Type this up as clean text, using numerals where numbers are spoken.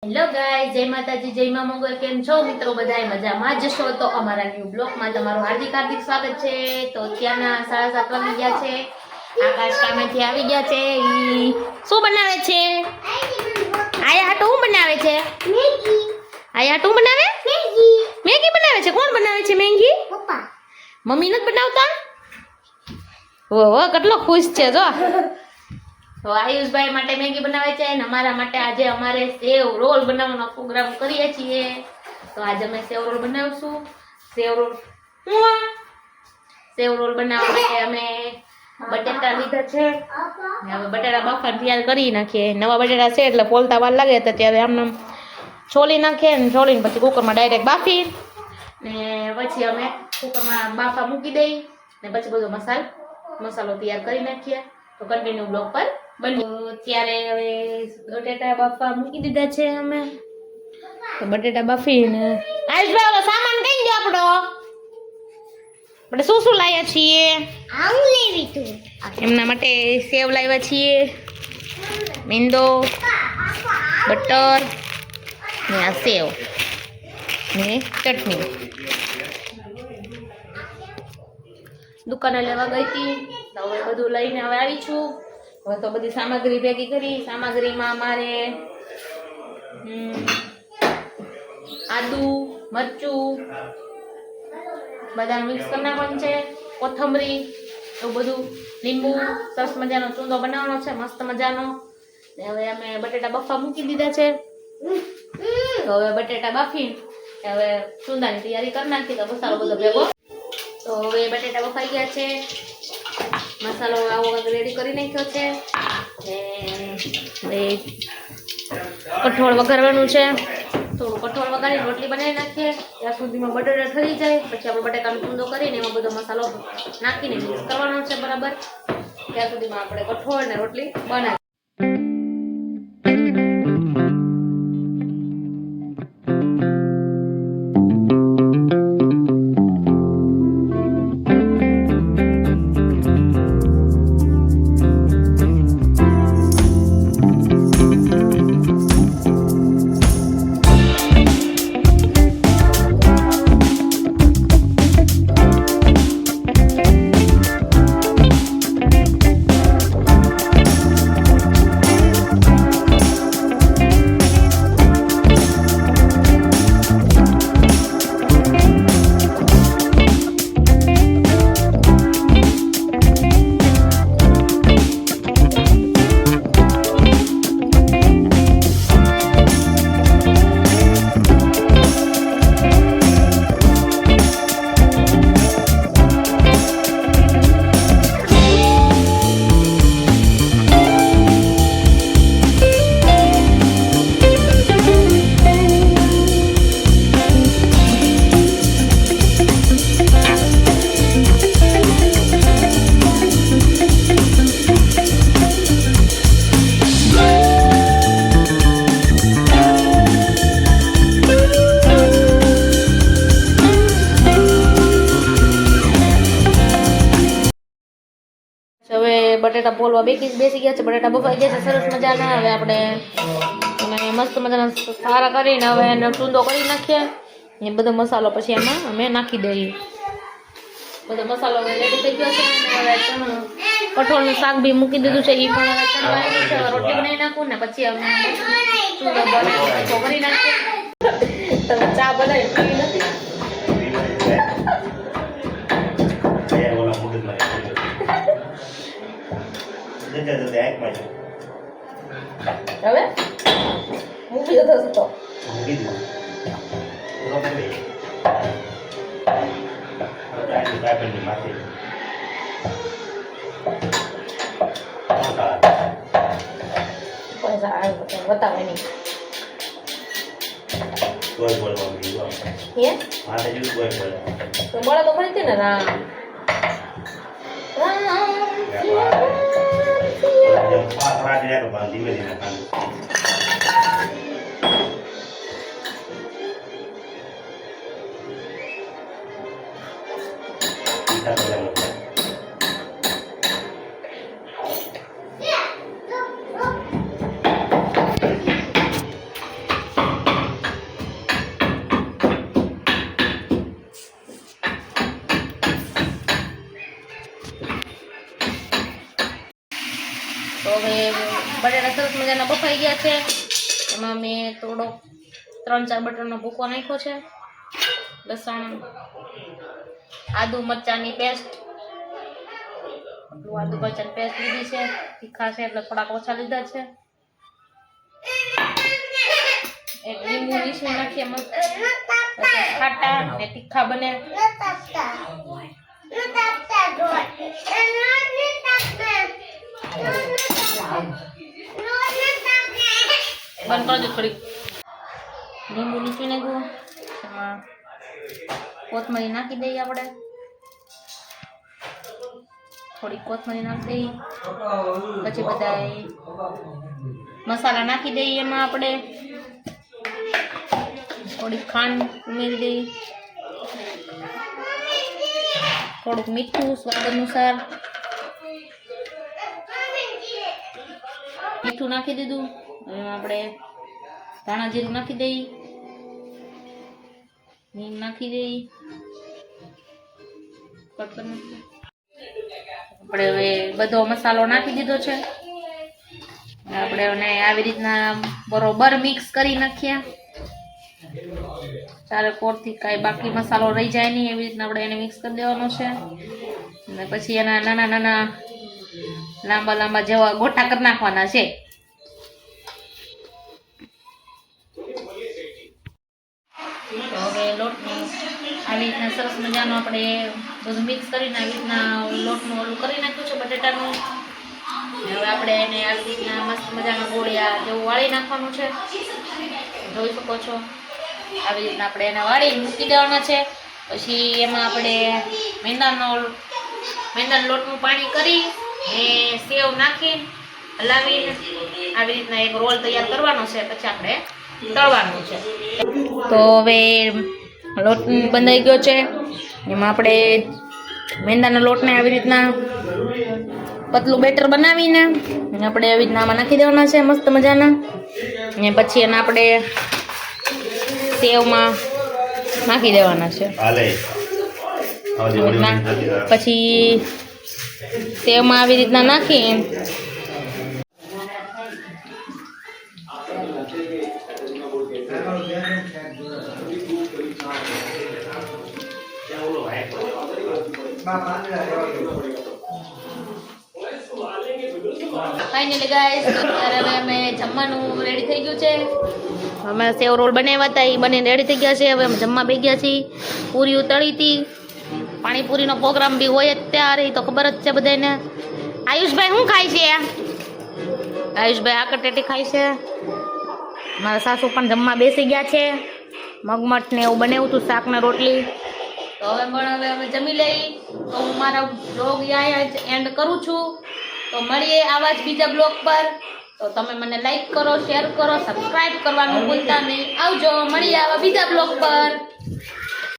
Hello guys, જય માતાજી, જય મા મંગળ. કેમ છો મિત્રો? બધાય મજામાં જ છો? તો અમારા ન્યૂ બ્લોગમાં તમારું હાર્દિક સ્વાગત છે. તો અત્યારના 7:30 વાગી ગયા છે. આકાશ કામેથી આવી ગયા છે. શું બનાવે છે? આયા હાટુ શું બનાવે છે? મેગી. આયા હાટુ બનાવે? મેગી. મેગી બનાવે છે. કોણ બનાવે છે મેગી? પપ્પા. મમ્મી નથી બનાવતા? ઓહો, કેટલો ખુશ છે જો. તો આયુષભાઈ માટે મેગી બનાવે છે અને અમારા માટે આજે અમારે સેવ રોલ બનાવવાનો પ્રોગ્રામ કરીએ છીએ. તો આજે અમે સેવ રોલ બનાવશું. સેવ રોલ બનાવવા માટે અમે બટેટા લીધા છે. હવે બટેટા બફાર તૈયાર કરી નાખીએ. નવા બટેટા છે એટલે ફોલતા વાર લાગે તો ત્યારે આમને છોલી નાખીએ ને છોલીને પછી કુકરમાં ડાયરેક્ટ બાફી ને પછી અમે કુકરમાં બાફા મૂકી દઈ ને પછી બધો મસાલો તૈયાર કરી નાખીએ. તો કન્ટિન્યુ બ્લોગ પર બન્યું. ત્યારે હવે બટેટા બાફવા મૂકી દીધા છે અમે. તો બટેટા બાફીને આયુષભાઈ સામાન કઈ ગયો આપણો? આપણે શું લાવ્યા છીએ? એમના માટે સેવ લાવ્યા છીએ, મેંદો, બટર ને આ સેવ ને ચટણી. દુકાને લેવા ગઈ હતી. હવે બધું લઈને હવે આવી છું. હવે તો બધી સામગ્રી ભેગી કરી. સામગ્રીમાં અમારે આદુ, મરચું બધા મિક્સ કરી નાખવાનું છે, કોથમરી એવું બધું, લીંબુ, સરસ મજાનો ચૂંદો બનાવવાનો છે મસ્ત મજાનો. હવે અમે બટેટા બફવા મૂકી દીધા છે. તો હવે બટેટા બાફી હવે ચૂંદાની તૈયારી કરી નાખી. તો મસાલો બધો ભેગો. તો હવે બટેટા બફાઈ ગયા છે. મસાલો આવો રેડી કરી નાખ્યો છે. હવે કઠોળ વઘારવાનું છે. થોડું કઠોળ વઘારીને રોટલી બનાવી નાખીએ. ત્યાં સુધીમાં બટેટા ઠરી જાય. પછી આપણે બટેટાનો ચૂંદો કરીને એમાં બધો મસાલો નાખીને મિક્સ કરવાનો છે બરાબર. ત્યાં સુધીમાં આપણે કઠોળ ને રોટલી બનાવી. હવે બટેટા પોલવા બેસી ગયા છે. બટેટા બફાઈ ગયા છે સરસ મજાના. હવે આપણે મસ્ત મજાના સારા કરીને હવે એનો ચૂંદો કરી નાખીએ. એ બધો મસાલો પછી એમાં અમે નાખી દઈએ. બધો મસાલો હવે રેડી થઈ ગયો છે. હવે કઠોળનું શાક બી મૂકી દીધું છે. એ પણ હવે ચણવાનું છે. હવે રોટલી બનાવી નાખું ને પછી અમે ચૂંદો બનાવી કરી નાખીએ. તમે ચા બનાવી પીવી નથી? હવે મૂકી દો તો બતાવે નહીં. તો મળે તો ખરી ને રામ સરસ મજાના બફાઈ ગયા છે. એમાં મેં થોડો 3-4 બટરનો ભૂકો નાખ્યો છે. લસણ, આદુ મરચાંની પેસ્ટ, આદુ મરચાંની પેસ્ટ લીધી છે. તીખા છે એટલે થોડાક ઓછા લીધા છે. એક લીંબુ નીચું નાખીએ મસ્ત ખાટા અને તીખા બને. બંધ કરજો થોડીક. લીંબુ નીચું નાખ્યું. એમાં કોથમરી નાખી દઈએ આપણે. થોડીક કોથમરી નાખી દઈએ. પછી બધા મસાલા નાખી દઈએ. એમાં આપણે થોડીક ખાંડ ઉમેરી દઈએ. થોડુંક મીઠું સ્વાદ અનુસાર. મીઠું નાખી દીધું. એમાં આપણે ધાણા જીરું નાખી દઈએ. હિંગ નાખી દઈએ. આપણે હવે બધો મસાલો નાખી દીધો છે. આપણે એને આવી રીતના બરોબર મિક્સ કરી નાખીએ. ચારે કોરથી કાંઈ બાકી મસાલો રહી જાય નહીં એવી રીતના આપણે એને મિક્સ કરી દેવાનો છે. અને પછી એના નાના નાના લાંબા લાંબા જેવા ગોટા કરી નાખવાના છે. તો હવે લોટનું આવી રીતના સરસ મજાનું આપણે બધું મિક્સ કરીને આવી રીતના લોટનું ઓલું કરી નાખ્યું છે બટેટાનું. હવે આપણે એને આવી રીતના મસ્ત મજાના ગોળિયા જેવું વાળી નાખવાનું છે. જોઈ શકો છો આવી રીતના આપણે એને વાળી મૂકી દેવાના છે. પછી એમાં આપણે મેંદાના લોટનું પાણી કરી ને સેવ નાખી હલાવીને આવી રીતના એક રોલ તૈયાર કરવાનો છે. પછી આપણે તળવાનું છે. તો હવે લોટ બંધાઈ ગયો છે. એમાં આપણે મેંદાના લોટને આવી રીતના પતલું બેટર બનાવીને આપણે આવી રીતના આમાં નાખી દેવાના છે મસ્ત મજાના. ને પછી એને આપણે સેવમાં નાખી દેવાના છે. પછી સેવમાં આવી રીતના નાખી ફાઇનલી ગાઈસ અત્યારે હવે અમે જમવાનું રેડી થઈ ગયું છે. અમે સેવ રોલ બનાવ્યા હતા એ બનીને રેડી થઈ ગયા છે. હવે અમે જમવા બેસી ગયા છીએ. પૂરી તળી હતી. પાણીપુરીનો પ્રોગ્રામ બી હોય જ ત્યારે તો ખબર જ છે બધાને. આયુષભાઈ શું ખાય છે? આયુષભાઈ આકટેટી ખાય છે. મારા સાસુ પણ જમવા બેસી ગયા છે. મગમઠ ને એવું બનાવ્યું હતું, શાક ને રોટલી. તો હવે અમે જમી લઈ. તો હું મારા બ્લોગ અહીંયા જ એન્ડ કરું છું. તો મળીએ આવા જ બીજા બ્લોગ પર. તો તમે મને લાઈક કરો, શેર કરો, સબસ્ક્રાઈબ કરવાનું ભૂલતા નહીં. આવજો, મળીએ આવા બીજા બ્લોગ પર.